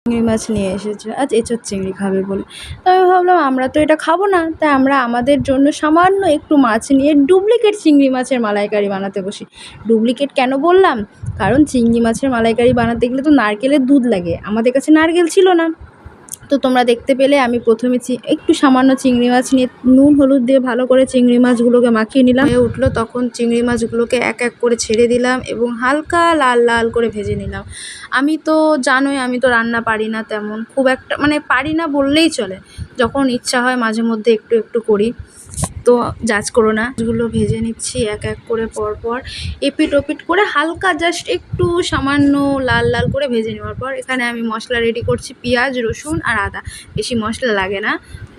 চিংড়ি মাছ নিয়ে এসেছে, আজ এঁচোড় চিংড়ি খাবে বলে। তো আমি ভাবলাম আমরা তো এটা খাবো না, তাই আমরা আমাদের জন্য সামান্য একটু মাছ নিয়ে ডুপ্লিকেট চিংড়ি মাছের মালাইকারি বানাতে বসি। ডুপ্লিকেট কেন বললাম? কারণ চিংড়ি মাছের মালাইকারি বানাতে গেলে তো নারকেলের দুধ লাগে, আমাদের কাছে নারকেল ছিল না। তো তোমরা দেখতে পেলে আমি প্রথমে একটু সামান্য চিংড়ি মাছ নিয়ে নুন হলুদ দিয়ে ভালো করে চিংড়ি মাছগুলোকে মাখিয়ে নিলাম। হয়ে উঠলো তখন চিংড়ি মাছগুলোকে এক এক করে ছেড়ে দিলাম এবং হালকা লাল লাল করে ভেজে নিলাম। আমি তো জানোই আমি তো রান্না পারি না তেমন, খুব একটা মানে পারি না বললেই চলে। যখন ইচ্ছা হয় মাঝে মধ্যে একটু একটু করি, তো জাজ করো না। এগুলো ভেজে নিচ্ছি এক এক করে পরপর, এপিট ওপিট করে হালকা জাস্ট একটু সামান্য লাল লাল করে ভেজে নেওয়ার পর এখানে আমি মশলা রেডি করছি, পেঁয়াজ রসুন আর আদা। বেশি মশলা লাগে না।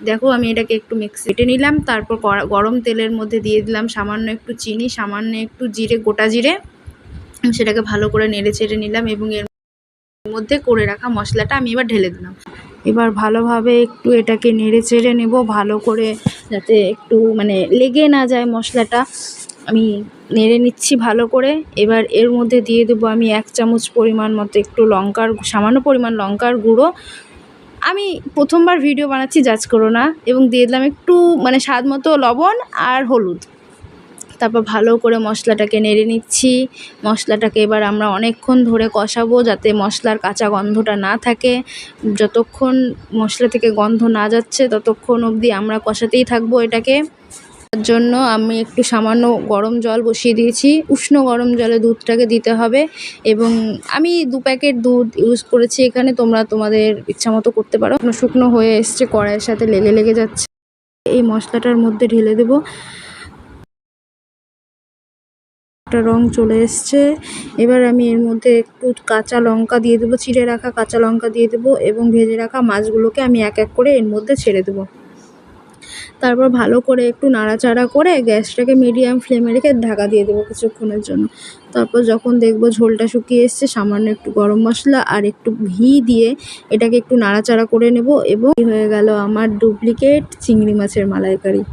দেখো আমি এটাকে একটু বেটে নিলাম, তারপর গরম তেলের মধ্যে দিয়ে দিলাম সামান্য একটু চিনি, সামান্য একটু জিরে, গোটা জিরে। সেটাকে ভালো করে নেড়ে চেড়ে নিলাম এবং এর মধ্যে করে রাখা মশলাটা আমি এবার ঢেলে দিলাম। এবার ভালোভাবে একটু এটাকে নেড়ে চেড়ে নেব ভালো করে, যাতে একটু মানে লেগে না যায় মশলাটা। আমি নেড়ে নিচ্ছি ভালো করে। এবার এর মধ্যে দিয়ে দেবো আমি 1 চামচ পরিমাণ মতো একটু সামান্য পরিমাণ লঙ্কার গুঁড়ো। আমি প্রথমবার ভিডিও বানাচ্ছি, জাজ করো না। এবং দিয়ে দিলাম একটু মানে স্বাদ মতো লবণ আর হলুদ। তারপর ভালো করে মশলাটাকে নেড়ে নিচ্ছি। মশলাটাকে এবার আমরা অনেকক্ষণ ধরে কষাবো, যাতে মশলার কাঁচা গন্ধটা না থাকে। যতক্ষণ মশলা থেকে গন্ধ না যাচ্ছে ততক্ষণ অবধি আমরা কষাতেই থাকবো এটাকে। তার জন্য আমি একটু সামান্য গরম জল বসিয়ে দিয়েছি। উষ্ণ গরম জলে দুধটাকে দিতে হবে এবং আমি 2 প্যাকেট দুধ ইউজ করেছি এখানে। তোমরা তোমাদের ইচ্ছা মতো করতে পারো। শুকনো হয়ে এসছে, কড়াইয়ের সাথে লেগে যাচ্ছে। এই মশলাটার মধ্যে ঢেলে দেবো। একটা রং চলে এসছে। এবার আমি এর মধ্যে একটু কাঁচা লঙ্কা দিয়ে দেবো, চিড়ে রাখা কাঁচা লঙ্কা দিয়ে দেবো এবং ভেজে রাখা মাছগুলোকে আমি এক এক করে এর মধ্যে ছেড়ে দেবো। তারপর ভালো করে একটু নাড়াচাড়া করে গ্যাসটাকে মিডিয়াম ফ্লেমে রেখে ঢাকা দিয়ে দেবো কিছুক্ষণের জন্য। তারপর যখন দেখবো ঝোলটা শুকিয়ে এসছে, সামান্য একটু গরম মশলা আর একটু ঘি দিয়ে এটাকে একটু নাড়াচাড়া করে নেব এবং হয়ে গেল আমার ডুপ্লিকেট চিংড়ি মাছের মালাইকারি।